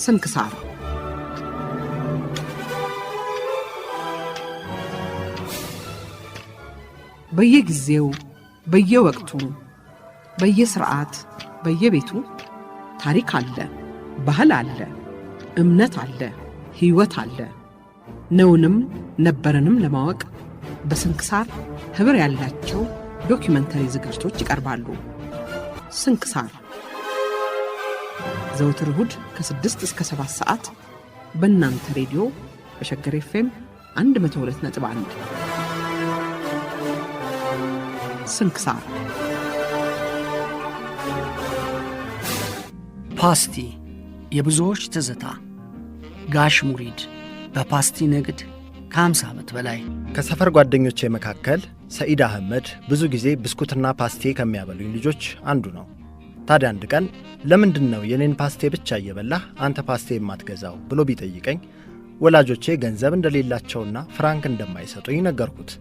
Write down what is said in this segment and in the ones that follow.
ስንክሳር በየጊዜው በየወቅቱ በየሥርዓት በየቤቱ ታሪክ አለ፣ ባህል አለ፣ እምነት አለ፣ ሕይወት አለ። ነውንም ነበርንም ለማወቅ በስንክሳር ኅብር ያላቸው ዶኪመንተሪ ዝግጅቶች ይቀርባሉ። ስንክሳር ዘወትር እሁድ ከ6 እስከ 7 ሰዓት በእናንተ ሬዲዮ በሸገር ኤፍኤም 102.1 ስንክሳር። ፓስቲ የብዙዎች ትዝታ። ጋሽ ሙሪድ በፓስቲ ንግድ ከ50 ዓመት በላይ። ከሰፈር ጓደኞቼ መካከል ሰኢድ አህመድ ብዙ ጊዜ ብስኩትና ፓስቴ ከሚያበሉኝ ልጆች አንዱ ነው። ታዲያ አንድ ቀን ለምንድን ነው የኔን ፓስቴ ብቻ እየበላህ አንተ ፓስቴ የማትገዛው ብሎ ቢጠይቀኝ ወላጆቼ ገንዘብ እንደሌላቸውና ፍራንክ እንደማይሰጡኝ ነገርኩት።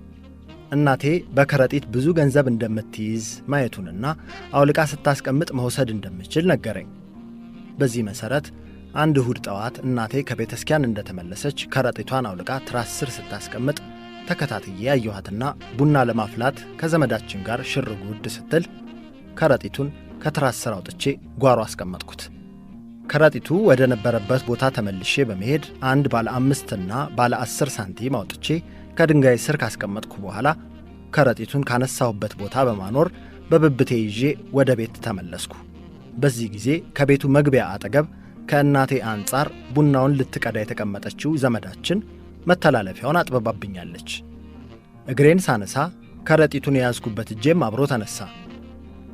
እናቴ በከረጢት ብዙ ገንዘብ እንደምትይዝ ማየቱንና አውልቃ ስታስቀምጥ መውሰድ እንደምችል ነገረኝ። በዚህ መሠረት አንድ እሁድ ጠዋት እናቴ ከቤተክርስቲያን እንደተመለሰች ከረጢቷን አውልቃ ትራስ ስር ስታስቀምጥ ተከታትዬ ያየኋትና ቡና ለማፍላት ከዘመዳችን ጋር ሽር ጉድ ስትል ከረጢቱን ከትራስ ስር አውጥቼ ጓሮ አስቀመጥኩት። ከረጢቱ ወደ ነበረበት ቦታ ተመልሼ በመሄድ አንድ ባለ 5 እና ባለ 10 ሳንቲም አውጥቼ ከድንጋይ ስር ካስቀመጥኩ በኋላ ከረጢቱን ካነሳሁበት ቦታ በማኖር በብብቴ ይዤ ወደ ቤት ተመለስኩ። በዚህ ጊዜ ከቤቱ መግቢያ አጠገብ ከእናቴ አንጻር ቡናውን ልትቀዳ የተቀመጠችው ዘመዳችን መተላለፊያውን አጥበባብኛለች። እግሬን ሳነሳ ከረጢቱን የያዝኩበት እጄም አብሮ ተነሳ።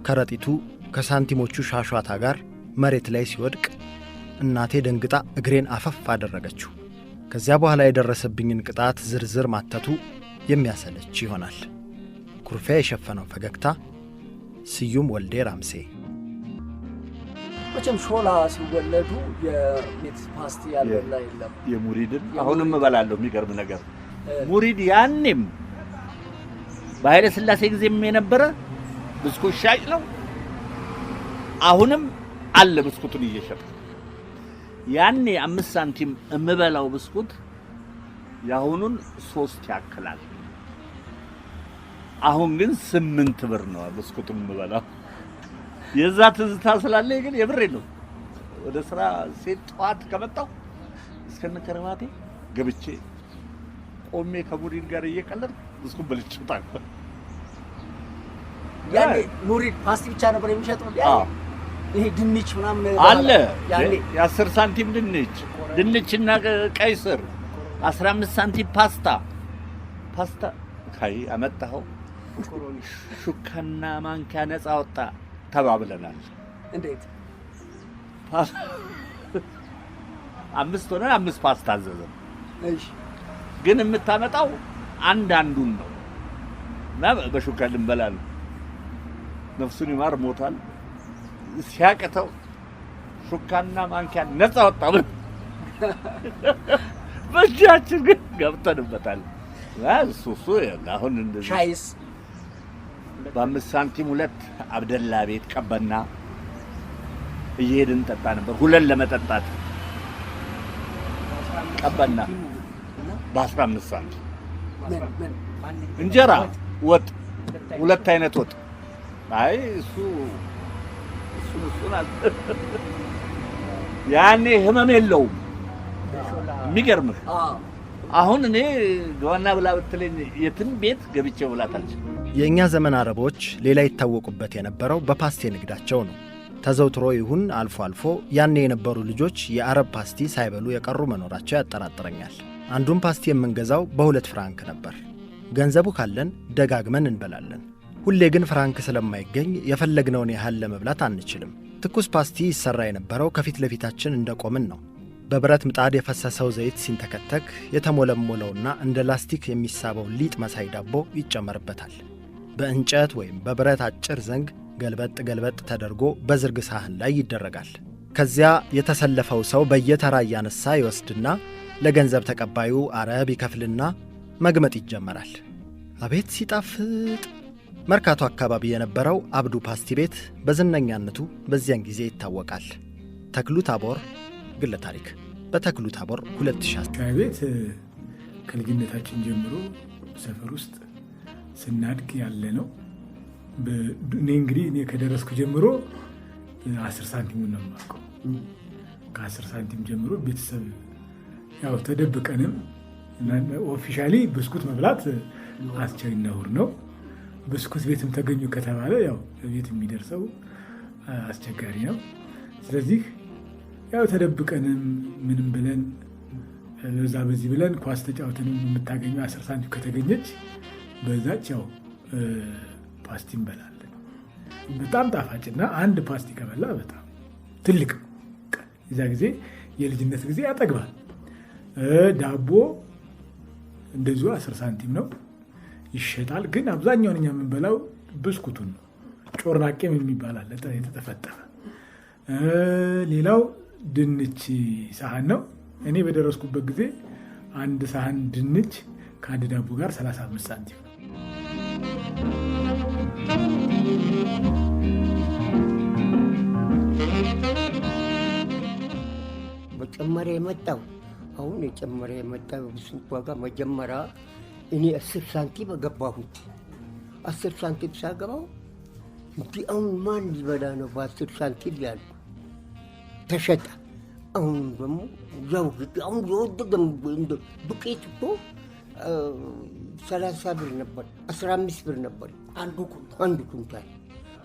ከረጢቱ ከሳንቲሞቹ ሻሿታ ጋር መሬት ላይ ሲወድቅ እናቴ ደንግጣ እግሬን አፈፍ አደረገችው። ከዚያ በኋላ የደረሰብኝን ቅጣት ዝርዝር ማተቱ የሚያሰለች ይሆናል። ኩርፊያ የሸፈነው ፈገግታ። ስዩም ወልዴ ራምሴ። መቼም ሾላ ሲወለዱ የቤት ፓስቲ ያልበላ የለም። የሙሪድን አሁንም እበላለሁ። የሚገርም ነገር ሙሪድ ያኔም በኃይለ ሥላሴ ጊዜም የነበረ ብስኩት ሻጭ ነው። አሁንም አለ ብስኩቱን እየሸጠ። ያኔ 5 ሳንቲም እምበላው ብስኩት ያሁኑን 3 ያክላል። አሁን ግን 8 ብር ነው ብስኩቱን እምበላው። የዛ ትዝታ ስላለ ግን የብሬ ነው። ወደ ስራ ሴት ጧት ከመጣው እስከነከረማቴ ገብቼ ቆሜ ከሙሪድ ጋር እየቀለድኩ ብስኩት በልቼታል። ያኔ ሙሪድ ፓስቲ ብቻ ነበር የሚሸጠው። ይሄ ድንች ምናምን አለ። የ10 ሳንቲም ድንችና ቀይ ስር፣ 15 ሳንቲም ፓስታ ካይ አመጣው። ሹካና ማንኪያ ነፃ ወጣ ተባብለናል። እንዴት 5 ሆነ 5 ፓስታ አዘዘን። እሺ ግን የምታመጣው አንዱን ነው እና በሹካ ልንበላለን። ነፍሱን ይማር ሞታል። ሲያቀተው ሹካና ማንኪያ ነፃ ወጣ። በእጃችን ግን ገብተንበታል። እሱ አሁን እንደዚህ ሻይስ በ5 ሳንቲም 2 አብደላ ቤት ቀበና እየሄድን ጠጣ ነበር። 2 ለመጠጣት ቀበና በ15 ሳንቲም እንጀራ ወጥ 2 አይነት ወጥ። አይ እሱ ያኔ ህመም የለውም። የሚገርምህ አሁን እኔ ገዋና ብላ ብትለኝ የትን ቤት ገብቼ ብላታለች። የእኛ ዘመን አረቦች ሌላ ይታወቁበት የነበረው በፓስቴ ንግዳቸው ነው። ተዘውትሮ ይሁን አልፎ አልፎ ያኔ የነበሩ ልጆች የአረብ ፓስቲ ሳይበሉ የቀሩ መኖራቸው ያጠራጥረኛል። አንዱን ፓስቲ የምንገዛው በ2 ፍራንክ ነበር። ገንዘቡ ካለን ደጋግመን እንበላለን። ሁሌ ግን ፍራንክ ስለማይገኝ የፈለግነውን ያህል ለመብላት አንችልም። ትኩስ ፓስቲ ይሰራ የነበረው ከፊት ለፊታችን እንደቆምን ነው። በብረት ምጣድ የፈሰሰው ዘይት ሲንተከተክ የተሞለሞለውና እንደ ላስቲክ የሚሳበው ሊጥ መሳይ ዳቦ ይጨመርበታል። በእንጨት ወይም በብረት አጭር ዘንግ ገልበጥ ተደርጎ በዝርግ ሳህን ላይ ይደረጋል። ከዚያ የተሰለፈው ሰው በየተራ እያነሳ ይወስድና ለገንዘብ ተቀባዩ አረብ ይከፍልና መግመጥ ይጀመራል። አቤት ሲጣፍጥ! መርካቶ አካባቢ የነበረው አብዱ ፓስቲ ቤት በዝነኛነቱ በዚያን ጊዜ ይታወቃል። ተክሉ ታቦር፣ ግለ ታሪክ በተክሉ ታቦር 2010 ቤት ከልጅነታችን ጀምሮ ሰፈር ውስጥ ስናድግ ያለ ነው። እኔ ከደረስኩ ጀምሮ 10 ሳንቲም ነው የማውቀው። ከ10 ሳንቲም ጀምሮ ቤተሰብ ያው ተደብቀንም ኦፊሻሊ ብስኩት መብላት አስቸጋሪ ነው። ብስኩት ቤትም ተገኙ ከተባለ ያው ቤት የሚደርሰው አስቸጋሪ ነው። ስለዚህ ያው ተደብቀንም ምንም ብለን በዛ በዚህ ብለን ኳስ ተጫውተንም የምታገኘው 10 ሳንቲም ከተገኘች በዛች ያው ፓስቲ እንበላለን። በጣም ጣፋጭና አንድ ፓስቲ ከበላ በጣም ትልቅ የዛ ጊዜ የልጅነት ጊዜ ያጠግባል። ዳቦ እንደዚሁ 10 ሳንቲም ነው ይሸጣል። ግን አብዛኛውን እኛ የምንበላው ብስኩቱን ነው። ጮርናቄም የሚባል አለ የተጠፈጠፈ። ሌላው ድንች ሳህን ነው። እኔ በደረስኩበት ጊዜ አንድ ሳህን ድንች ከአንድ ዳቦ ጋር 35 ሳንቲም ነው። በጨመረ የመጣው አሁን የጨመረ የመጣው ብስኩት ዋጋ መጀመሪያ እኔ 10 ሳንቲም ገባሁት። 10 ሳንቲም ሳገባው እንዲህ አሁን ማን ሊበላ ነው በ10 ሳንቲም ያሉ ተሸጠ። አሁን ደግሞ ያው አሁን የወደደ ዱቄት እኮ 30 ብር ነበር፣ 15 ብር ነበር አንዱ ኩንታል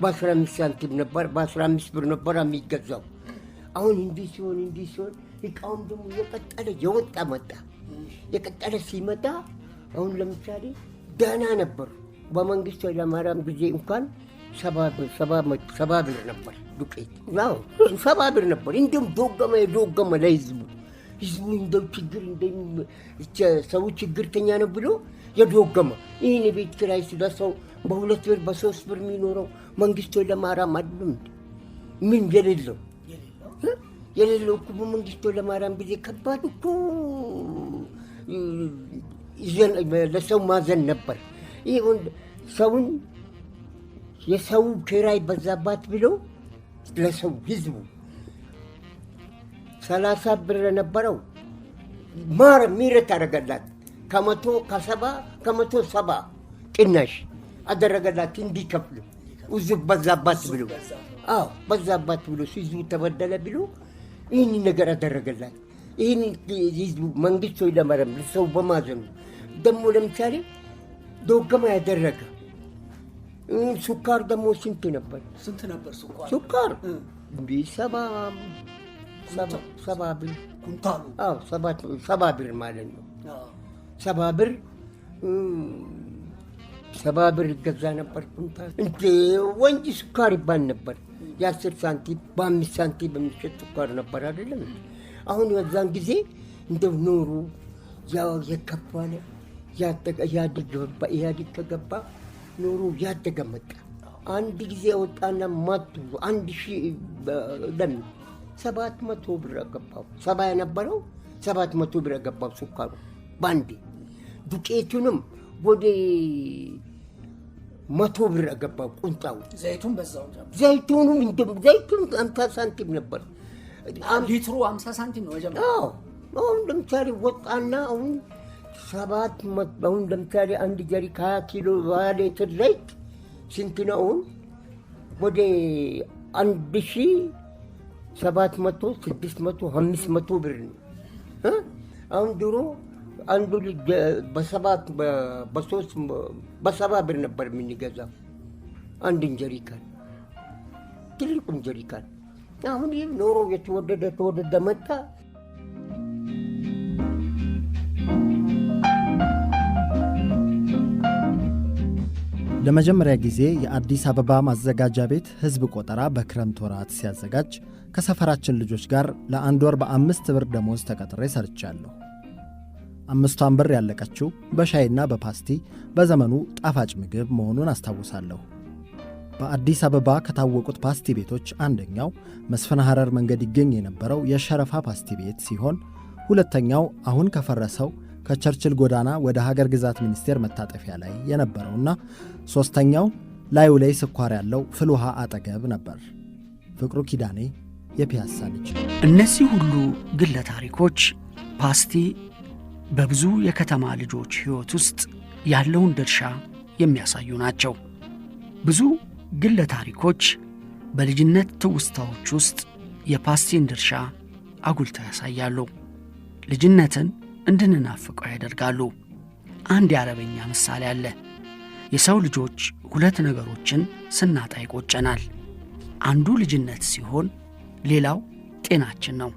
በ15 ሳንቲም ነበር፣ በ15 ብር ነበር የሚገዛው። አሁን እንዲህ ሲሆን እቃውም ደግሞ የቀጠለ የወጣ መጣ። የቀጠለ ሲመጣ አሁን ለምሳሌ ደህና ነበር። በመንግስቱ ኃይለማርያም ጊዜ እንኳን 70 ብር ነበር ዱቄት። ያው 70 ብር ነበር። እንዲሁም ዶገመ ለህዝቡ እንደው ሰው ችግርተኛ ነው ብሎ የዶገመ ይህን የቤት ኪራይ ስለሰው በ2 ብር በ3 ብር የሚኖረው መንግስቱ ኃይለማርያም አይደለም ምን የሌለው እኮ በመንግስቱ ኃይለማርያም ጊዜ ከባድ እኮ ለሰው ማዘን ነበር። ይህ ሰውን የሰው ኪራይ በዛባት ብሎ ለሰው ህዝቡ 30 ብር ነበረው ምህረት አደረገላት። ከ170 ቅናሽ አደረገላት እንዲከፍሉ ውዝብ በዛባት ብሎ በዛባት ብሎ ህዝቡ ተበደለ ብሎ ይህን ነገር አደረገላት። ይህን ህዝቡ መንግስት ኃይለማርያም ለሰው በማዘኑ ደግሞ ለምሳሌ ዶገማ ያደረገ ሱካር ደግሞ ስንት ነበር ሱካር? 70 ብር ኩንታሉ። 70 ብር ማለት ነው። 70 ብር ይገዛ ነበር ኩንታል። ወንጂ ሱካር ይባል ነበር። የ10 ሳንቲም በ5 ሳንቲም በሚሸጥ ሱካር ነበር አይደለም። አሁን የዛን ጊዜ እንደው ኖሩ ያው የከፋለ ኢህአዴግ ከገባ ኖሩ ያደገ መጣ። አንድ ጊዜ ወጣና ማቱ 700 ብር ገባው። 70 የነበረው 700 ብር ገባው ሱካሩ ባንዴ። ዱቄቱንም ወደ 100 ብር ገባው ቁንጣው። ዘይቱንም 50 ሳንቲም ነበር ሊትሩ 50 ሳንቲም ነው ወጀማ። አሁን ለምሳሌ ወጣና አሁን 700 አሁን ለምሳሌ አንድ ጀሪካ 20 ኪሎ ሊትር ዘይት ስንት ነው? ወደ 1700 600 500 ብር ነው። አሁን ድሮ አንዱ በ7 ብር ነበር የምንገዛው አንድ ጀሪካን፣ ትልቁን ጀሪካን። አሁን ይህ ኖሮ የተወደደ መጣ። ለመጀመሪያ ጊዜ የአዲስ አበባ ማዘጋጃ ቤት ሕዝብ ቆጠራ በክረምት ወራት ሲያዘጋጅ ከሰፈራችን ልጆች ጋር ለ1 ወር በ5 ብር ደሞዝ ተቀጥሬ ሰርቻለሁ። 5ቷን ብር ያለቀችው በሻይና በፓስቲ በዘመኑ ጣፋጭ ምግብ መሆኑን አስታውሳለሁ። በአዲስ አበባ ከታወቁት ፓስቲ ቤቶች አንደኛው መስፍን ሐረር መንገድ ይገኝ የነበረው የሸረፋ ፓስቲ ቤት ሲሆን፣ ሁለተኛው አሁን ከፈረሰው ከቸርችል ጎዳና ወደ ሀገር ግዛት ሚኒስቴር መታጠፊያ ላይ የነበረውና ሦስተኛው ላዩ ላይ ስኳር ያለው ፍል ውሃ አጠገብ ነበር። ፍቅሩ ኪዳኔ የፒያሳ ልጅ። እነዚህ ሁሉ ግለ ታሪኮች ፓስቲ በብዙ የከተማ ልጆች ሕይወት ውስጥ ያለውን ድርሻ የሚያሳዩ ናቸው። ብዙ ግለ ታሪኮች በልጅነት ትውስታዎች ውስጥ የፓስቲን ድርሻ አጉልተው ያሳያሉ። ልጅነትን እንድንናፍቀው ያደርጋሉ። አንድ የአረበኛ ምሳሌ አለ። የሰው ልጆች ሁለት ነገሮችን ስናጣ ይቆጨናል። አንዱ ልጅነት ሲሆን ሌላው ጤናችን ነው።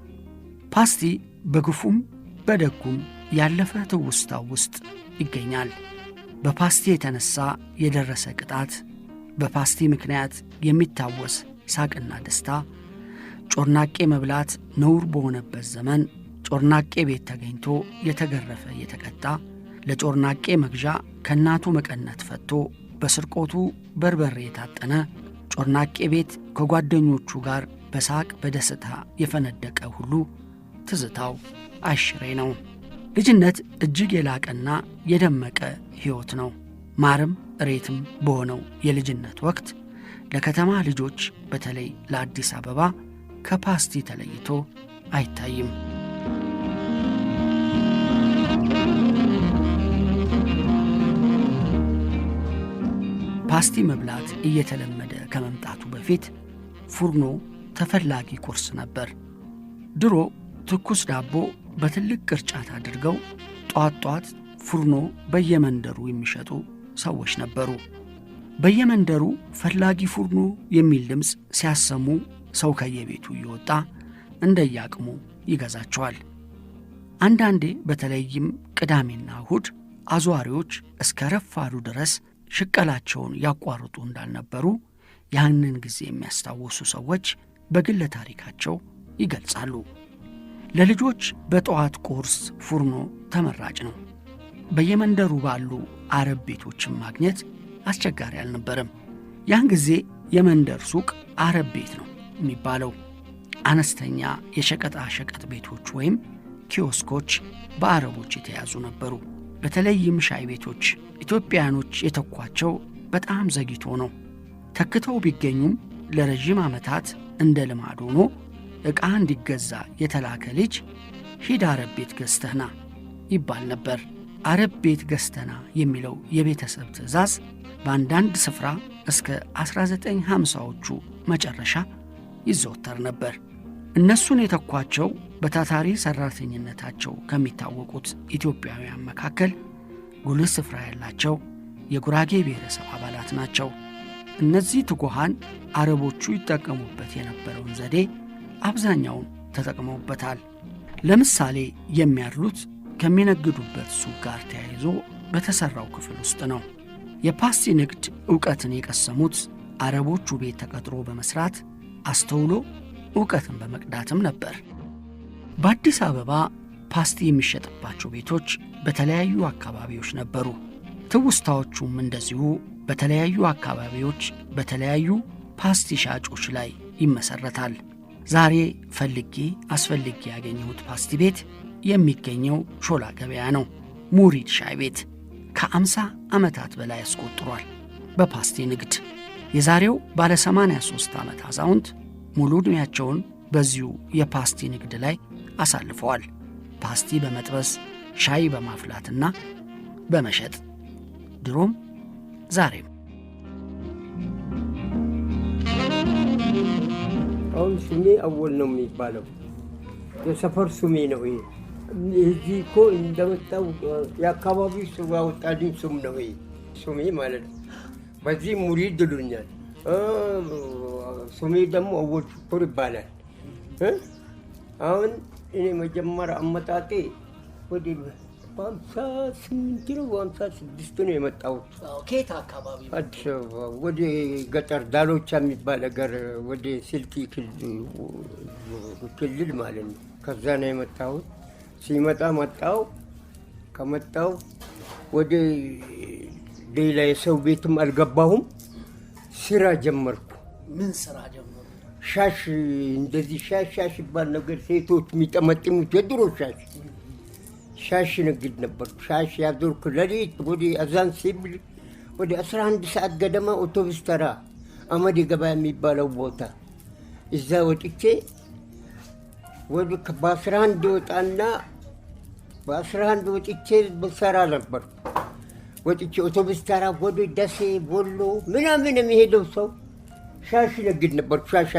ፓስቲ በግፉም በደጉም ያለፈ ትውስታው ውስጥ ይገኛል። በፓስቲ የተነሳ የደረሰ ቅጣት፣ በፓስቲ ምክንያት የሚታወስ ሳቅና ደስታ፣ ጮርናቄ መብላት ነውር በሆነበት ዘመን ጮርናቄ ቤት ተገኝቶ የተገረፈ የተቀጣ፣ ለጮርናቄ መግዣ ከእናቱ መቀነት ፈቶ በስርቆቱ በርበሬ የታጠነ፣ ጮርናቄ ቤት ከጓደኞቹ ጋር በሳቅ በደስታ የፈነደቀ ሁሉ ትዝታው አይሽሬ ነው። ልጅነት እጅግ የላቀና የደመቀ ሕይወት ነው። ማርም እሬትም በሆነው የልጅነት ወቅት ለከተማ ልጆች በተለይ ለአዲስ አበባ ከፓስቲ ተለይቶ አይታይም። ፓስቲ መብላት እየተለመደ ከመምጣቱ በፊት ፉርኖ ተፈላጊ ቁርስ ነበር። ድሮ ትኩስ ዳቦ በትልቅ ቅርጫት አድርገው ጧት ጧት ፉርኖ በየመንደሩ የሚሸጡ ሰዎች ነበሩ። በየመንደሩ ፈላጊ ፉርኖ የሚል ድምፅ ሲያሰሙ ሰው ከየቤቱ እየወጣ እንደያቅሙ ይገዛቸዋል። አንዳንዴ በተለይም ቅዳሜና እሁድ አዟሪዎች እስከ ረፋዱ ድረስ ሽቀላቸውን ያቋርጡ እንዳልነበሩ ያንን ጊዜ የሚያስታውሱ ሰዎች በግለ ታሪካቸው ይገልጻሉ። ለልጆች በጠዋት ቁርስ ፉርኖ ተመራጭ ነው። በየመንደሩ ባሉ አረብ ቤቶችን ማግኘት አስቸጋሪ አልነበረም። ያን ጊዜ የመንደር ሱቅ አረብ ቤት ነው የሚባለው። አነስተኛ የሸቀጣ ሸቀጥ ቤቶች ወይም ኪዮስኮች በአረቦች የተያዙ ነበሩ። በተለይም ሻይ ቤቶች ኢትዮጵያኖች የተኳቸው በጣም ዘግይቶ ነው። ተክተው ቢገኙም ለረጅም ዓመታት እንደ ልማድ ሆኖ ዕቃ እንዲገዛ የተላከ ልጅ ሂድ አረብ ቤት ገዝተህና ይባል ነበር። አረብ ቤት ገዝተና የሚለው የቤተሰብ ትእዛዝ በአንዳንድ ስፍራ እስከ 1950ዎቹ መጨረሻ ይዘወተር ነበር። እነሱን የተኳቸው በታታሪ ሠራተኝነታቸው ከሚታወቁት ኢትዮጵያውያን መካከል ጉልህ ስፍራ ያላቸው የጉራጌ ብሔረሰብ አባላት ናቸው። እነዚህ ትጉሃን አረቦቹ ይጠቀሙበት የነበረውን ዘዴ አብዛኛውን ተጠቅመውበታል። ለምሳሌ የሚያድሉት ከሚነግዱበት ሱቅ ጋር ተያይዞ በተሠራው ክፍል ውስጥ ነው። የፓስቲ ንግድ ዕውቀትን የቀሰሙት አረቦቹ ቤት ተቀጥሮ በመሥራት አስተውሎ ዕውቀትን በመቅዳትም ነበር። በአዲስ አበባ ፓስቲ የሚሸጥባቸው ቤቶች በተለያዩ አካባቢዎች ነበሩ። ትውስታዎቹም እንደዚሁ በተለያዩ አካባቢዎች በተለያዩ ፓስቲ ሻጮች ላይ ይመሠረታል። ዛሬ ፈልጌ አስፈልጌ ያገኘሁት ፓስቲ ቤት የሚገኘው ሾላ ገበያ ነው። ሙሪድ ሻይ ቤት ከ50 ዓመታት በላይ ያስቆጥሯል በፓስቲ ንግድ። የዛሬው ባለ 83 ዓመት አዛውንት ሙሉ ዕድሜያቸውን በዚሁ የፓስቲ ንግድ ላይ አሳልፈዋል። ፓስቲ በመጥበስ ሻይ በማፍላትና በመሸጥ ድሮም ዛሬም። አሁን ስሜ አወል ነው የሚባለው። የሰፈር ስሜ ነው ይሄ። እዚህ እኮ እንደመጣው የአካባቢው ሰው ያወጣልኝ ስም ነው ይሄ ስሜ ማለት ነው። በዚህ ሙሪድ ይሉኛል። ስሜ ደግሞ አወል ሽኩር ይባላል። አሁን እኔ መጀመሪያ አመጣጤ ወደ 58 ነው 56 ነው የመጣሁት። ከየት አካባቢ? አዲስ አበባ ወደ ገጠር ዳሎቻ የሚባል ነገር ወደ ስልጤ ክልል ማለት ነው። ከዛ ነው የመጣሁት። ሲመጣ ከመጣው ወደ ሌላ የሰው ቤትም አልገባሁም። ስራ ጀመርኩ። ምን ስራ ጀመሩ? ሻሽ እንደዚህ ሻሽ ይባል ነገር ሴቶች የሚጠመጥሙት የድሮ ሻሽ ንግድ ነበርኩ። ሻሽ ያዞርኩ። ሌሊት ወደ አዛን ሲብል ወደ 11 ሰዓት ገደማ አውቶቡስ ተራ አመድ ገበያ የሚባለው ቦታ እዛ ወጥቼ ወደ በ11 ወጣና በ11 ወጥቼ በሰራ ነበር። ወጥቼ አውቶቡስ ተራ ወደ ደሴ ወሎ ምናምን የሚሄደው ሰው ሻሽ ነግድ ነበር። ሻሽ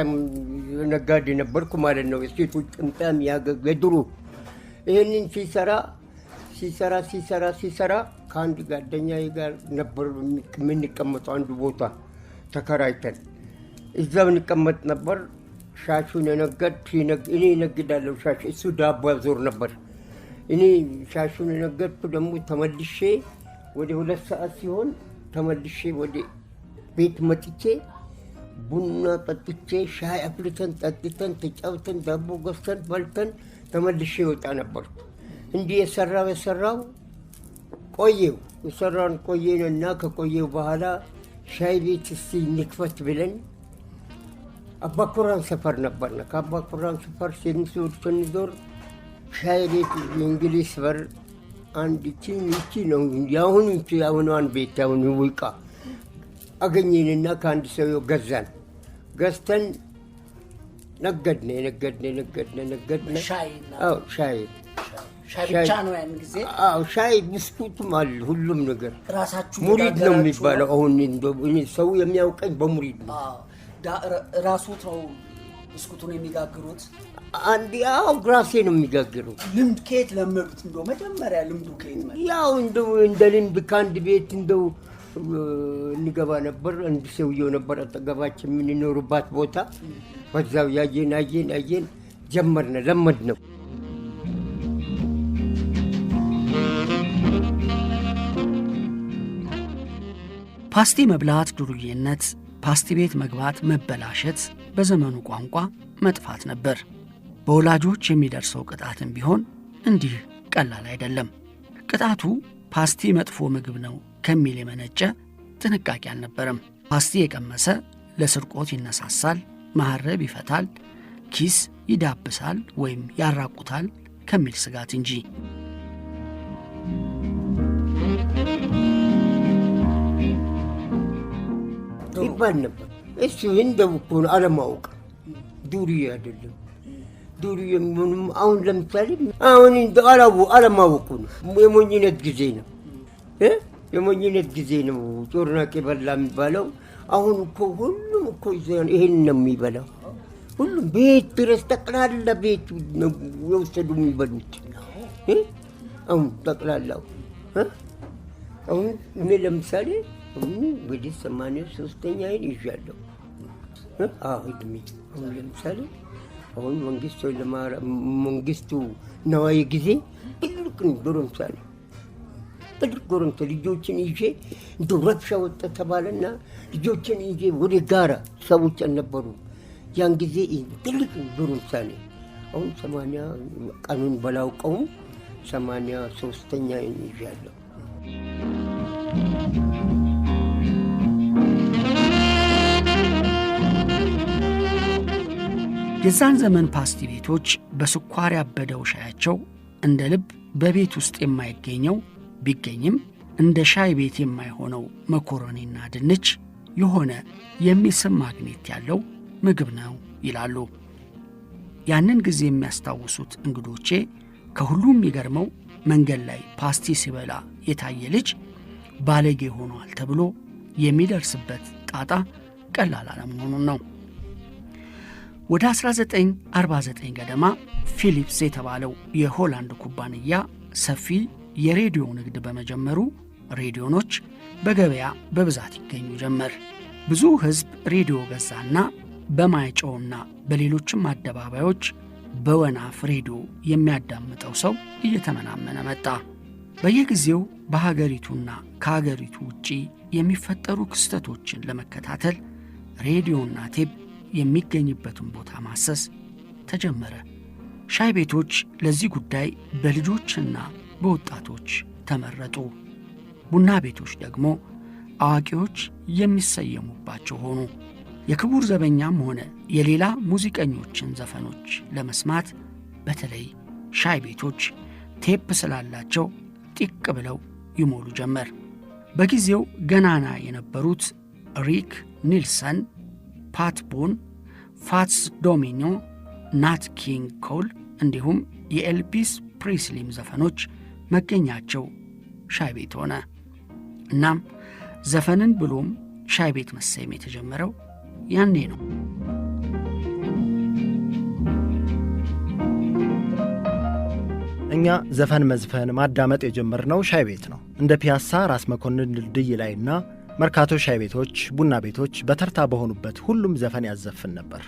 ነጋዴ ነበርኩ ማለት ነው። የሴቶች ጥምጣም ያገድሩ ይሄንን ሲሰራ ከአንድ ጓደኛዬ ጋር ነበር የምንቀመጠው አንድ ቦታ ተከራይተን እዛው እንቀመጥ ነበር። ሻሹን እኔ ነግዳለሁ ሻሽ፣ እሱ ዳቦ ያዞር ነበር። እኔ ሻሹን ነገድኩ። ደግሞ ተመልሼ ወደ 2 ሰዓት ሲሆን ተመልሼ ወደ ቤት መጥቼ ቡና ጠጥቼ ሻይ አፍልተን ጠጥተን ተጫውተን ዳቦ ገዝተን በልተን ተመልሼ ወጣ ነበር። እንዲህ የሰራው ቆየንና ከቆየው በኋላ ሻይ ቤት እስቲ ንክፈት ብለን አባኩራን ሰፈር ነበርና ከአባኩራን ሰፈር ስንዞር ሻይ ቤት የእንግሊዝ በር አንድ ይቺ ነው የአሁኗን ቤት ያሁን ውቃ አገኘንና ከአንድ ሰው ገዝተን ነገድነ። ሻይ ብቻ ነው ያን ጊዜ? አዎ ሻይ ብስኩትም አለ፣ ሁሉም ነገር ራሳችሁ ሙሪድ ነው የሚባለው። አሁን እኔ ሰው የሚያውቀኝ በሙሪድ ነው። ራሱት ነው ብስኩቱን የሚጋግሩት? ግራሴ ነው የሚጋግሩት። ልምድ ከየት ለመዱት? እንደው መጀመሪያ ልምዱ ከየት መጣ? ያው እንደው እንደ ልምድ ከአንድ ቤት እንደው እንገባ ነበር። አንድ ሰውዬው ነበር አጠገባችን የምንኖርባት ቦታ። በዛው ያየን ጀመርነ፣ ለመድ ነው። ፓስቲ መብላት ዱርዬነት፣ ፓስቲ ቤት መግባት መበላሸት፣ በዘመኑ ቋንቋ መጥፋት ነበር። በወላጆች የሚደርሰው ቅጣትም ቢሆን እንዲህ ቀላል አይደለም። ቅጣቱ ፓስቲ መጥፎ ምግብ ነው ከሚል የመነጨ ጥንቃቄ አልነበረም። ፓስቲ የቀመሰ ለስርቆት ይነሳሳል፣ መሐረብ ይፈታል፣ ኪስ ይዳብሳል ወይም ያራቁታል ከሚል ስጋት እንጂ። ይባል ነበር። እሱ እንደው እኮ አለማወቅ፣ ዱርዬ አይደለም። ዱርዬ ምንም አሁን ለምሳሌ አሁን እንደው አለማወቁ ነው። የሞኝነት ጊዜ ነው፣ የሞኝነት ጊዜ ነው። ጮርናቄ በላ የሚባለው አሁን እኮ ሁሉም እኮ ይሄን ነው የሚበላው። ሁሉም ቤት ድረስ ጠቅላላ ቤት ነው የወሰዱ የሚበሉት። አሁን ጠቅላላው አሁን እኔ ለምሳሌ ወደ 83ኛዬን ይዣለሁ። እድሜ አሁን ለምሳሌ አሁን መንግስቱ ነዋይ ጊዜ ትልቅ ጎረምሳ ልጆችን ይዤ እንደ ረብሻ ወጣ ተባለና ልጆችን ይዤ ወደ ጋራ ሰዎች አልነበሩ። ያን ጊዜ ትልቅ ጎረምሳ ነኝ። አሁን 80 ቀኑን ባላውቀውም 83ኛዬን ይዣለሁ። የዛን ዘመን ፓስቲ ቤቶች በስኳር ያበደው ሻያቸው እንደ ልብ በቤት ውስጥ የማይገኘው ቢገኝም እንደ ሻይ ቤት የማይሆነው መኮረኒና ድንች የሆነ የሚስብ ማግኔት ያለው ምግብ ነው ይላሉ። ያንን ጊዜ የሚያስታውሱት እንግዶቼ ከሁሉም የሚገርመው መንገድ ላይ ፓስቲ ሲበላ የታየ ልጅ ባለጌ ሆኗል ተብሎ የሚደርስበት ጣጣ ቀላል አለመሆኑን ነው። ወደ 1949 ገደማ ፊሊፕስ የተባለው የሆላንድ ኩባንያ ሰፊ የሬዲዮ ንግድ በመጀመሩ ሬዲዮኖች በገበያ በብዛት ይገኙ ጀመር። ብዙ ሕዝብ ሬዲዮ ገዛና በማይጨውና በሌሎችም አደባባዮች በወናፍ ሬዲዮ የሚያዳምጠው ሰው እየተመናመነ መጣ። በየጊዜው በሀገሪቱና ከሀገሪቱ ውጪ የሚፈጠሩ ክስተቶችን ለመከታተል ሬዲዮና ቴፕ የሚገኝበትን ቦታ ማሰስ ተጀመረ። ሻይ ቤቶች ለዚህ ጉዳይ በልጆችና በወጣቶች ተመረጡ። ቡና ቤቶች ደግሞ አዋቂዎች የሚሰየሙባቸው ሆኑ። የክቡር ዘበኛም ሆነ የሌላ ሙዚቀኞችን ዘፈኖች ለመስማት በተለይ ሻይ ቤቶች ቴፕ ስላላቸው ጢቅ ብለው ይሞሉ ጀመር። በጊዜው ገናና የነበሩት ሪክ ኒልሰን፣ ፓት ቦን፣ ፋትስ ዶሚኖ፣ ናት ኪንግ ኮል እንዲሁም የኤልቪስ ፕሪስሊም ዘፈኖች መገኛቸው ሻይ ቤት ሆነ። እናም ዘፈንን ብሎም ሻይ ቤት መሰየም የተጀመረው ያኔ ነው። እኛ ዘፈን መዝፈን ማዳመጥ የጀመርነው ሻይ ቤት ነው። እንደ ፒያሳ፣ ራስ መኮንን ድልድይ ላይና መርካቶ ሻይ ቤቶች፣ ቡና ቤቶች በተርታ በሆኑበት ሁሉም ዘፈን ያዘፍን ነበር።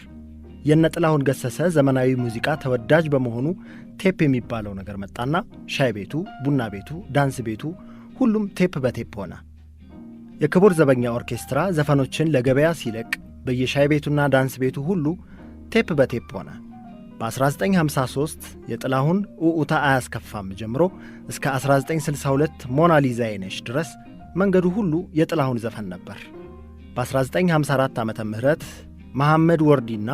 የነ ጥላሁን ገሰሰ ዘመናዊ ሙዚቃ ተወዳጅ በመሆኑ ቴፕ የሚባለው ነገር መጣና ሻይ ቤቱ፣ ቡና ቤቱ፣ ዳንስ ቤቱ ሁሉም ቴፕ በቴፕ ሆነ። የክቡር ዘበኛ ኦርኬስትራ ዘፈኖችን ለገበያ ሲለቅ በየሻይ ቤቱና ዳንስ ቤቱ ሁሉ ቴፕ በቴፕ ሆነ። በ1953 የጥላሁን ኡኡታ አያስከፋም ጀምሮ እስከ 1962 ሞናሊዛዬ ነሽ ድረስ መንገዱ ሁሉ የጥላሁን ዘፈን ነበር። በ1954 ዓመተ ምህረት መሐመድ ወርዲና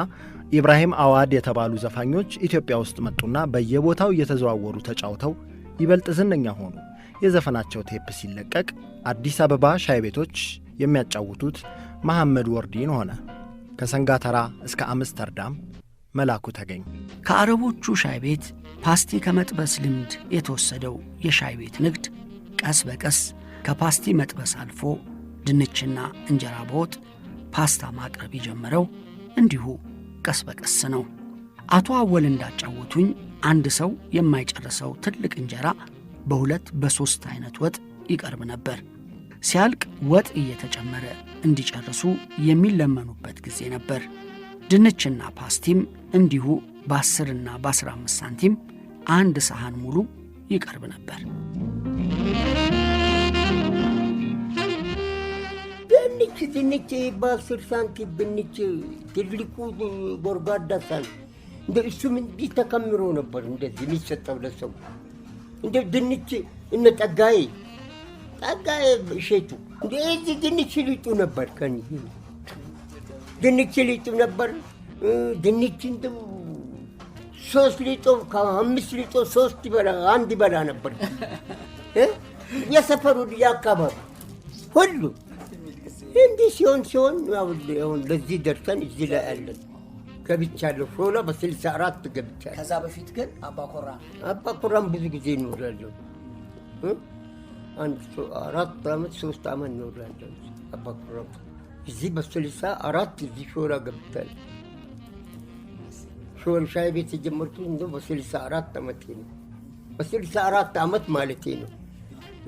ኢብራሂም አዋድ የተባሉ ዘፋኞች ኢትዮጵያ ውስጥ መጡና በየቦታው እየተዘዋወሩ ተጫውተው ይበልጥ ዝነኛ ሆኑ። የዘፈናቸው ቴፕ ሲለቀቅ አዲስ አበባ ሻይ ቤቶች የሚያጫውቱት መሐመድ ወርዲን ሆነ። ከሰንጋተራ እስከ አምስተርዳም መላኩ ተገኝ። ከአረቦቹ ሻይ ቤት ፓስቲ ከመጥበስ ልምድ የተወሰደው የሻይ ቤት ንግድ ቀስ በቀስ ከፓስቲ መጥበስ አልፎ ድንችና እንጀራ በወጥ ፓስታ ማቅረብ የጀመረው እንዲሁ ቀስ በቀስ ነው። አቶ አወል እንዳጫወቱኝ አንድ ሰው የማይጨርሰው ትልቅ እንጀራ በሁለት በሶስት አይነት ወጥ ይቀርብ ነበር። ሲያልቅ ወጥ እየተጨመረ እንዲጨርሱ የሚለመኑበት ጊዜ ነበር። ድንችና ፓስቲም እንዲሁ በ10 እና በ15 ሳንቲም አንድ ሰሃን ሙሉ ይቀርብ ነበር። ድንች በ10 ሳንቲም ድንች ትልቁ ጎርጓዳ ሳንቲም እንደ እሱም እንዲህ ተከምሮ ነበር እንደዚህ የሚሰጠው ለሰው። እንደ ድንች እነ ጠጋዬ እሸቱ እንደዚህ ድንች ሊጡ ነበር። ድንች ሊጡ ነበር። ድንች እንደው 3 ሊጦ ከ5 ሊጦ 3 ይበላ 1 ይበላ ነበር። የሰፈሩ የአካባቢ ሁሉ እንዲህ ሲሆን አሁን ለዚህ ደርሰን እዚህ ላይ አለን። ገብቻለሁ ሾላ በ64 ገብቻለሁ። ከዛ በፊት ግን አባኮራም ብዙ ጊዜ ኖራለሁ። 4 ዓመት 3 ዓመት ኖራለሁ አባኮራም። እዚህ በ64 እዚህ ሾላ ገብቻለሁ። ሾላ ሻይ ቤት የጀመርኩት እንደው በ64 ዓመቴ ነው። በ64 ዓመት ማለቴ ነው።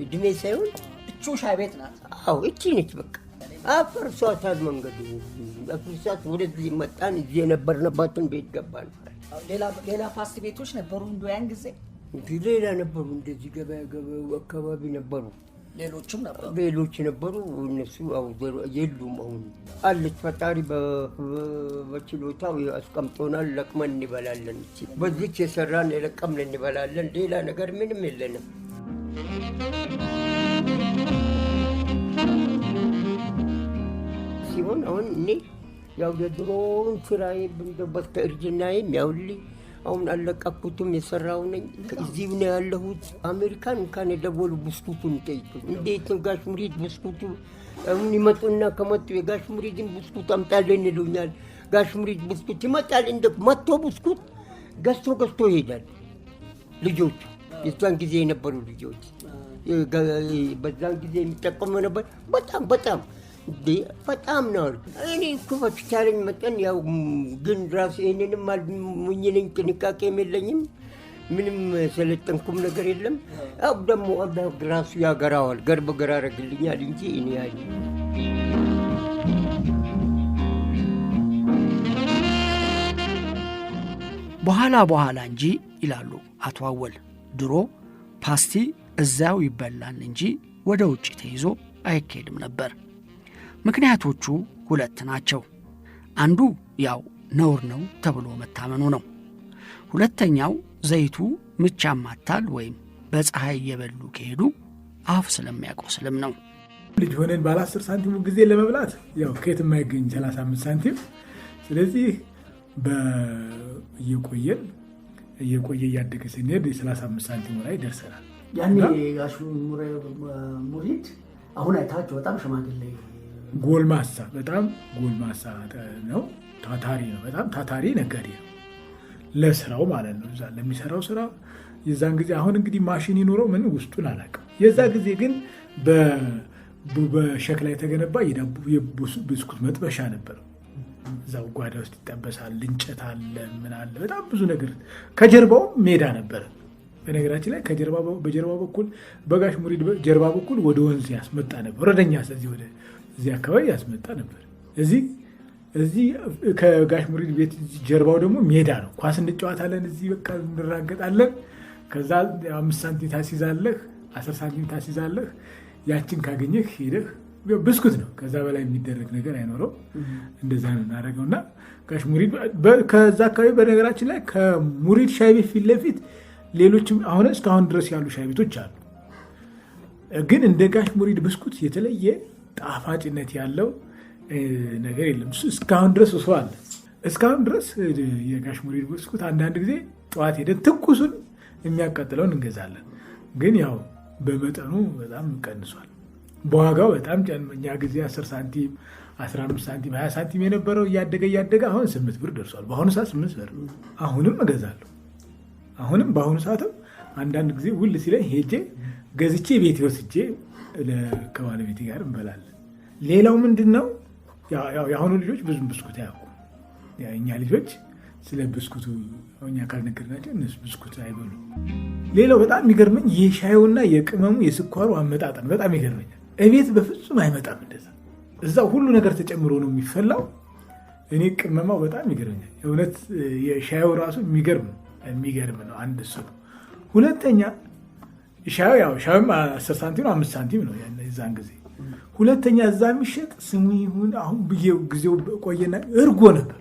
እድሜ ሳይሆን እቹ ሻይ ቤት ናት። አዎ እቺ ነች በቃ። አፈርሷታል መንገዱ። አፈርሷት ወደዚህ መጣን። እዚህ የነበርንባትን ቤት ገባን። ሌላ ፓስቲ ቤቶች ነበሩ እንዶ ያን ጊዜ? ሌላ ነበሩ፣ እንደዚህ ገበያ አካባቢ ነበሩ። ሌሎች ነበሩ። እነሱ የሉም። አሁን አለች። ፈጣሪ በችሎታው አስቀምጦናል። ለቅመን እንበላለን። በዚች የሰራን የለቀምን እንበላለን። ሌላ ነገር ምንም የለንም። ሲሆን አሁን እኔ ያው የድሮውን ስራዬ ብንደበት ከእርጅናዬም ያውልኝ አሁን አለቀኩትም የሰራው ነኝ። እዚሁ ነው ያለሁት። አሜሪካን እንኳን የደወሉ ብስኩቱን ጠይቁኝ። እንዴት ነው ጋሽ ሙሪድ ብስኩቱ አሁን ይመጡና ከመጡ የጋሽ ሙሪድን ብስኩት አምጣልኝ ይሉኛል። ጋሽ ሙሪድ ብስኩት ይመጣል። እንደ መጥቶ ብስኩት ገዝቶ ይሄዳል። ልጆቹ የዛን ጊዜ የነበሩ ልጆች በዛን ጊዜ የሚጠቀሙ ነበር። በጣም ነው። እኔ እኮ በተቻለኝ መጠን ያው ግን ራሱ ይሄንንም ሙኝነኝ ጥንቃቄም የለኝም። ምንም ሰለጠንኩም ነገር የለም። አው ደግሞ አላህ ራሱ ያገራዋል። ገር በገር አረግልኛል እንጂ እኔ ያይ በኋላ እንጂ ይላሉ አቶ አወል። ድሮ ፓስቲ እዛው ይበላል እንጂ ወደ ውጭ ተይዞ አይካሄድም ነበር። ምክንያቶቹ 2 ናቸው። አንዱ ያው ነውር ነው ተብሎ መታመኑ ነው። ሁለተኛው ዘይቱ ምች ያማታል ወይም በፀሐይ እየበሉ ከሄዱ አፍ ስለሚያቆስልም ነው። ልጅ ሆነን ባለ 10 ሳንቲሙ ጊዜ ለመብላት ያው ከየት የማይገኝ 35 ሳንቲም። ስለዚህ እየቆየ እያደገ ስንሄድ የ35 ሳንቲሙ ላይ ደርሰናል። ያኔ ጋሽ ሙሪድ አሁን አይታችሁ በጣም ሽማግሌ በጣም ጎልማሳ ነው። ታታሪ ነው። በጣም ታታሪ ነጋዴ ነው። ለስራው ማለት ነው። እዛ ለሚሰራው ስራ የዛን ጊዜ አሁን እንግዲህ ማሽን ይኖረው ምን ውስጡን አላውቅም። የዛ ጊዜ ግን በሸክላ የተገነባ የብስኩት መጥበሻ ነበር። እዛው ጓዳ ውስጥ ይጠበሳል። እንጨት አለ፣ ምን አለ፣ በጣም ብዙ ነገር። ከጀርባው ሜዳ ነበረ። በነገራችን ላይ በጀርባ በኩል በጋሽ ሙሪድ ጀርባ በኩል ወደ ወንዝ ያስመጣ ነበር። ወደኛ እዚህ አካባቢ ያስመጣ ነበር። እዚህ ከጋሽ ሙሪድ ቤት ጀርባው ደግሞ ሜዳ ነው። ኳስ እንጫወታለን። እዚህ በቃ እንራገጣለን። ከዛ 5 ሳንቲም ታስይዛለህ፣ 10 ሳንቲም ታስይዛለህ። ያችን ካገኘህ ሄደህ ብስኩት ነው። ከዛ በላይ የሚደረግ ነገር አይኖረው። እንደዛ ነው እናደርገው እና ጋሽ ሙሪድ ከዛ አካባቢ በነገራችን ላይ ከሙሪድ ሻይ ቤት ፊት ለፊት ሌሎችም አሁን እስካሁን ድረስ ያሉ ሻይ ቤቶች አሉ። ግን እንደ ጋሽ ሙሪድ ብስኩት የተለየ ጣፋጭነት ያለው ነገር የለም። እስካሁን ድረስ እሱ አለ። እስካሁን ድረስ የጋሽ ሙሪድ ብስኩት አንዳንድ ጊዜ ጠዋት ሄደን ትኩሱን የሚያቃጥለውን እንገዛለን። ግን ያው በመጠኑ በጣም ቀንሷል። በዋጋው በጣም እኛ ጊዜ 10 ሳንቲም 15 ሳንቲም 20 ሳንቲም የነበረው እያደገ አሁን 8 ብር ደርሷል። በአሁኑ ሰዓት 8 ብር አሁንም እገዛለሁ። አሁንም በአሁኑ ሰዓትም አንዳንድ ጊዜ ውል ሲለኝ ሄጄ ገዝቼ ቤቴ ወስጄ ከባለቤቴ ጋር እንበላለን። ሌላው ምንድን ነው የአሁኑ ልጆች ብዙም ብስኩት አያውቁም። እኛ ልጆች ስለ ብስኩቱ እኛ ካልነገርናቸው እነሱ ብስኩት አይበሉ። ሌላው በጣም የሚገርመኝ የሻዩና የቅመሙ የስኳሩ አመጣጠን በጣም ይገርመኛል። እቤት በፍጹም አይመጣም እንደዛ። እዛው ሁሉ ነገር ተጨምሮ ነው የሚፈላው። እኔ ቅመማው በጣም ይገርመኛል። እውነት የሻዩ ራሱ የሚገርም ነው። አንድ እሱ ነው። ሁለተኛ ሻዩም 10 ሳንቲም ነው 5 ሳንቲም ነው የዛን ጊዜ። ሁለተኛ እዛ የሚሸጥ ስሙ ይሁን አሁን ጊዜው ቆየና እርጎ ነበር።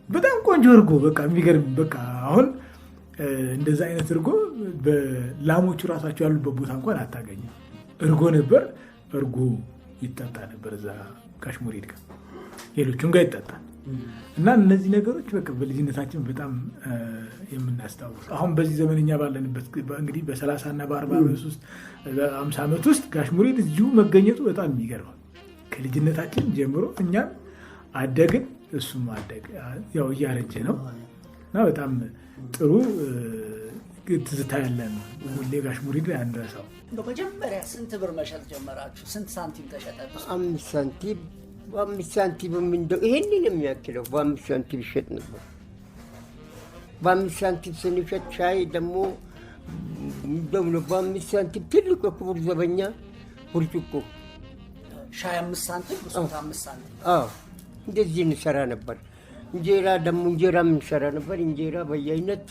በጣም ቆንጆ እርጎ በቃ የሚገርም በቃ አሁን እንደዛ አይነት እርጎ በላሞቹ ራሳቸው ያሉበት ቦታ እንኳን አታገኝም። እርጎ ነበር። እርጎ ይጠጣ ነበር እዛ ጋሽ ሙሪድ ጋር፣ ሌሎቹም ጋር ይጠጣል። እና እነዚህ ነገሮች በቃ በልጅነታችን በጣም የምናስታውስ። አሁን በዚህ ዘመን እኛ ባለንበት እንግዲህ በ30 እና በ40 ውስጥ 50 ዓመት ውስጥ ጋሽ ሙሪድ እዚሁ መገኘቱ በጣም የሚገርማል። ከልጅነታችን ጀምሮ እኛም አደግን፣ እሱም አደግ ያው እያረጀ ነው እና በጣም ጥሩ ትዝታ ያለን ሁሌ ጋሽ ሙሪድ ላይ አንረሳው። በመጀመሪያ ስንት ብር መሸጥ ጀመራችሁ? ስንት ሳንቲም ተሸጠ? 5 ሳንቲም። በ5 ሳንቲም እንደው ይሄንን የሚያክለው በ5 ሳንቲም ይሸጥ ነበር። በ5 ሳንቲም ስንሸጥ ሻይ ደግሞ በ5 ሳንቲም ትልቅ ክቡር ዘበኛ ብርጭቆ ሻይ 5 ሳንቲም፣ ብስኩት 5 ሳንቲም። እንደዚህ እንሰራ ነበር። እንጀራ እንሰራ ነበር። እንጀራ በየአይነት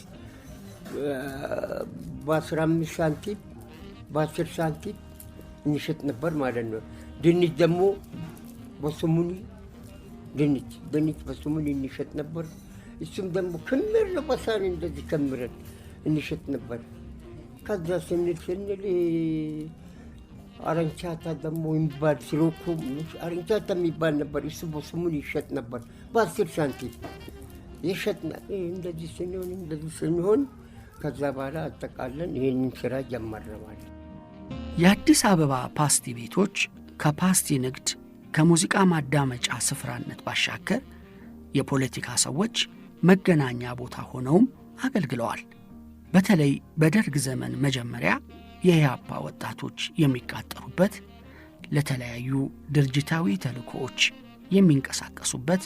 በ15 ሳንቲም በ10 ሳንቲም እንሸጥ ነበር ማለት ነው። ድንች ደግሞ በስሙኒ ድንች በስሙኒ እንሸጥ ነበር። እሱም ደግሞ ክምር በሳን እንደዚህ ከምረን እንሸጥ ነበር። ከዛ ስንል አረንቻታ ደግሞ የሚባል ሲሮኩ አረንቻታ የሚባል ነበር። እሱ በስሙኒ ይሸጥ ነበር በ10 ሳንቲም ይሸጥናል። እንደዚህ ስንሆን ከዛ በኋላ አጠቃለን ይህንን ስራ ጀመርነዋል። የአዲስ አበባ ፓስቲ ቤቶች ከፓስቲ ንግድ ከሙዚቃ ማዳመጫ ስፍራነት ባሻገር የፖለቲካ ሰዎች መገናኛ ቦታ ሆነውም አገልግለዋል። በተለይ በደርግ ዘመን መጀመሪያ የኢህአፓ ወጣቶች የሚቃጠሩበት፣ ለተለያዩ ድርጅታዊ ተልእኮዎች የሚንቀሳቀሱበት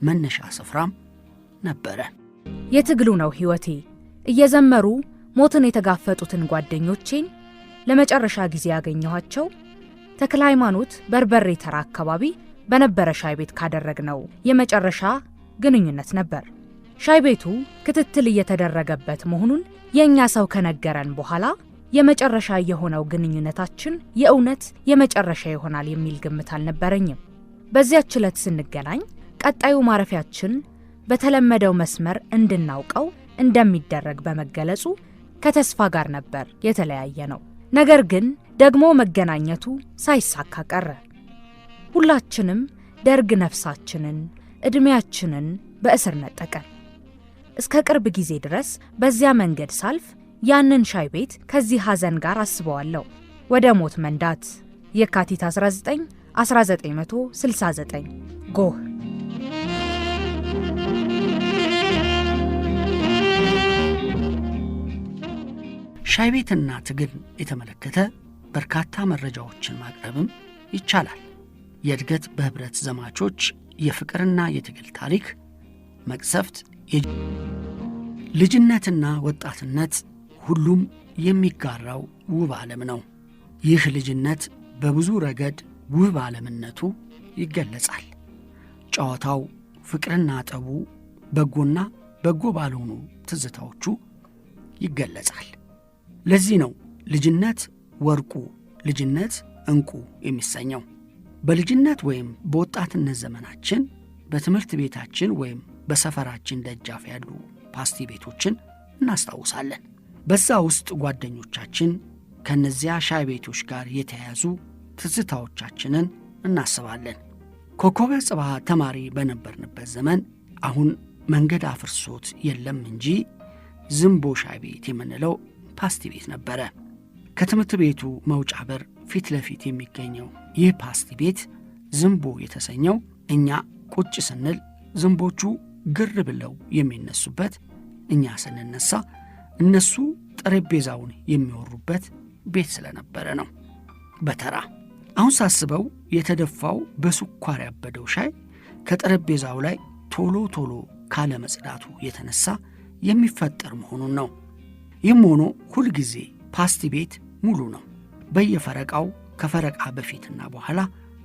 መነሻ ስፍራም ነበረ። የትግሉ ነው ሕይወቴ እየዘመሩ ሞትን የተጋፈጡትን ጓደኞቼን ለመጨረሻ ጊዜ ያገኘኋቸው ተክለ ሃይማኖት በርበሬ ተራ አካባቢ በነበረ ሻይ ቤት ካደረግነው የመጨረሻ ግንኙነት ነበር። ሻይ ቤቱ ክትትል እየተደረገበት መሆኑን የእኛ ሰው ከነገረን በኋላ የመጨረሻ የሆነው ግንኙነታችን የእውነት የመጨረሻ ይሆናል የሚል ግምት አልነበረኝም። በዚያች ዕለት ስንገናኝ ቀጣዩ ማረፊያችን በተለመደው መስመር እንድናውቀው እንደሚደረግ በመገለጹ ከተስፋ ጋር ነበር የተለያየ ነው። ነገር ግን ደግሞ መገናኘቱ ሳይሳካ ቀረ። ሁላችንም ደርግ ነፍሳችንን ዕድሜያችንን በእስር ነጠቀን። እስከ ቅርብ ጊዜ ድረስ በዚያ መንገድ ሳልፍ ያንን ሻይ ቤት ከዚህ ሐዘን ጋር አስበዋለሁ። ወደ ሞት መንዳት የካቲት 19 1969 ጎህ ሻይ ቤትና ትግል የተመለከተ በርካታ መረጃዎችን ማቅረብም ይቻላል። የእድገት በህብረት ዘማቾች የፍቅርና የትግል ታሪክ፣ መቅሰፍት፣ ልጅነትና ወጣትነት ሁሉም የሚጋራው ውብ ዓለም ነው። ይህ ልጅነት በብዙ ረገድ ውብ ዓለምነቱ ይገለጻል። ጨዋታው፣ ፍቅርና ጠቡ፣ በጎና በጎ ባልሆኑ ትዝታዎቹ ይገለጻል። ለዚህ ነው ልጅነት ወርቁ፣ ልጅነት እንቁ የሚሰኘው። በልጅነት ወይም በወጣትነት ዘመናችን በትምህርት ቤታችን ወይም በሰፈራችን ደጃፍ ያሉ ፓስቲ ቤቶችን እናስታውሳለን። በዛ ውስጥ ጓደኞቻችን ከነዚያ ሻይ ቤቶች ጋር የተያያዙ ትዝታዎቻችንን እናስባለን። ኮከበ ጽባህ ተማሪ በነበርንበት ዘመን አሁን መንገድ አፍርሶት የለም እንጂ ዝንቦ ሻይ ቤት የምንለው ፓስቲ ቤት ነበረ። ከትምህርት ቤቱ መውጫ በር ፊት ለፊት የሚገኘው ይህ ፓስቲ ቤት ዝንቦ የተሰኘው እኛ ቁጭ ስንል ዝንቦቹ ግር ብለው የሚነሱበት፣ እኛ ስንነሳ እነሱ ጠረጴዛውን የሚወሩበት ቤት ስለነበረ ነው። በተራ አሁን ሳስበው የተደፋው በስኳር ያበደው ሻይ ከጠረጴዛው ላይ ቶሎ ቶሎ ካለ መጽዳቱ የተነሳ የሚፈጠር መሆኑን ነው። ይህም ሆኖ ሁልጊዜ ፓስቲ ቤት ሙሉ ነው። በየፈረቃው ከፈረቃ በፊትና በኋላ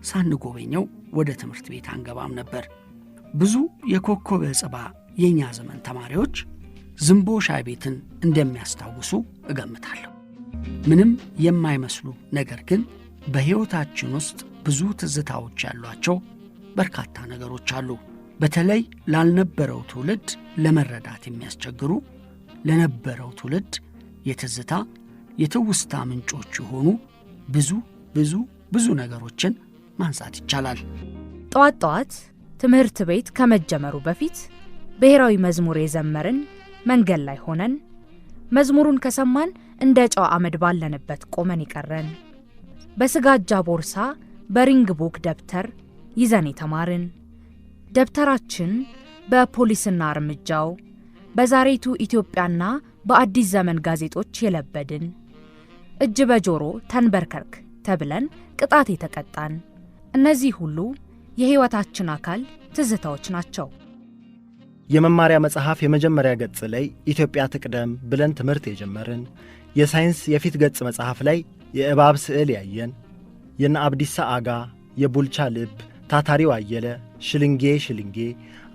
ሳንጎበኘው ወደ ትምህርት ቤት አንገባም ነበር። ብዙ የኮከበ ጽባህ የኛ ዘመን ተማሪዎች ዝንቦ ሻይ ቤትን እንደሚያስታውሱ እገምታለሁ። ምንም የማይመስሉ ነገር ግን በሕይወታችን ውስጥ ብዙ ትዝታዎች ያሏቸው በርካታ ነገሮች አሉ። በተለይ ላልነበረው ትውልድ ለመረዳት የሚያስቸግሩ፣ ለነበረው ትውልድ የትዝታ የትውስታ ምንጮች የሆኑ ብዙ ብዙ ብዙ ነገሮችን ማንሳት ይቻላል። ጠዋት ጠዋት ትምህርት ቤት ከመጀመሩ በፊት ብሔራዊ መዝሙር የዘመርን መንገድ ላይ ሆነን መዝሙሩን ከሰማን እንደ ጨው አመድ ባለንበት ቆመን ይቀረን፣ በስጋጃ ቦርሳ በሪንግ ቡክ ደብተር ይዘን የተማርን፣ ደብተራችን በፖሊስና እርምጃው በዛሬቱ ኢትዮጵያና በአዲስ ዘመን ጋዜጦች የለበድን፣ እጅ በጆሮ ተንበርከክ ተብለን ቅጣት የተቀጣን፣ እነዚህ ሁሉ የሕይወታችን አካል ትዝታዎች ናቸው። የመማሪያ መጽሐፍ የመጀመሪያ ገጽ ላይ ኢትዮጵያ ትቅደም ብለን ትምህርት የጀመርን፣ የሳይንስ የፊት ገጽ መጽሐፍ ላይ የእባብ ስዕል ያየን፣ የነ አብዲሳ አጋ፣ የቡልቻ ልብ፣ ታታሪው አየለ፣ ሽልንጌ ሽልንጌ፣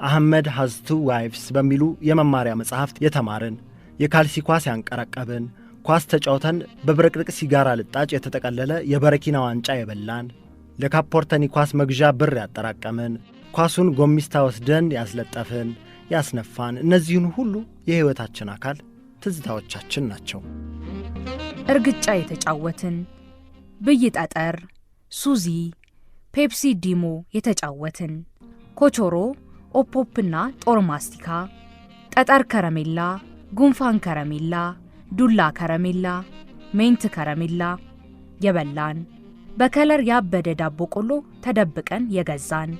አህመድ ሀዝቱ ዋይፍስ በሚሉ የመማሪያ መጽሐፍት የተማርን፣ የካልሲ ኳስ ያንቀረቀብን፣ ኳስ ተጫውተን በብረቅርቅ ሲጋራ ልጣጭ የተጠቀለለ የበረኪና ዋንጫ የበላን፣ ለካፖርተኒ ኳስ መግዣ ብር ያጠራቀምን፣ ኳሱን ጎሚስታ ወስደን ያስለጠፍን ያስነፋን፣ እነዚህን ሁሉ የሕይወታችን አካል ትዝታዎቻችን ናቸው። እርግጫ የተጫወትን፣ ብይ ጠጠር፣ ሱዚ፣ ፔፕሲ ዲሞ የተጫወትን፣ ኮቾሮ፣ ኦፖፕና ጦር ማስቲካ፣ ጠጠር ከረሜላ፣ ጉንፋን ከረሜላ፣ ዱላ ከረሜላ፣ ሜንት ከረሜላ የበላን፣ በከለር ያበደ ዳቦ ቆሎ ተደብቀን የገዛን፣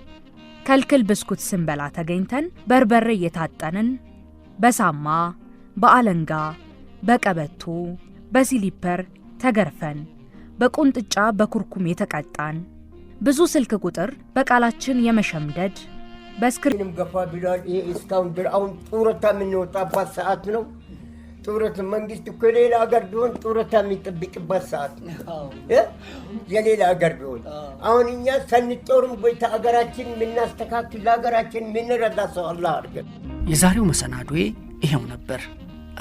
ከልክል ብስኩት ስንበላ ተገኝተን በርበሬ የታጠንን፣ በሳማ በአለንጋ በቀበቶ በሲሊፐር ተገርፈን፣ በቁንጥጫ በኩርኩም የተቀጣን፣ ብዙ ስልክ ቁጥር በቃላችን የመሸምደድ በስክሪንም ገፋ ቢላል። ይሄ እስካሁን አሁን ጡረታ የምንወጣባት ሰዓት ነው። ጡረታ መንግስት እኮ የሌላ ሀገር ቢሆን ጡረታ የሚጠብቅበት ሰዓት ነው። የሌላ ሀገር ቢሆን አሁን እኛ ሰንጦርም በይታ ሀገራችን የምናስተካክል ለሀገራችን የምንረዳ ሰው አላህ አድርገን። የዛሬው መሰናዶዬ ይሄው ነበር።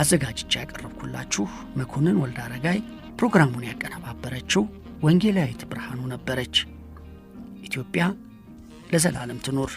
አዘጋጅቼ ያቀረብኩላችሁ መኮንን ወልደ አረጋይ፣ ፕሮግራሙን ያቀነባበረችው ወንጌላዊት ብርሃኑ ነበረች። ኢትዮጵያ ለዘላለም ትኖር።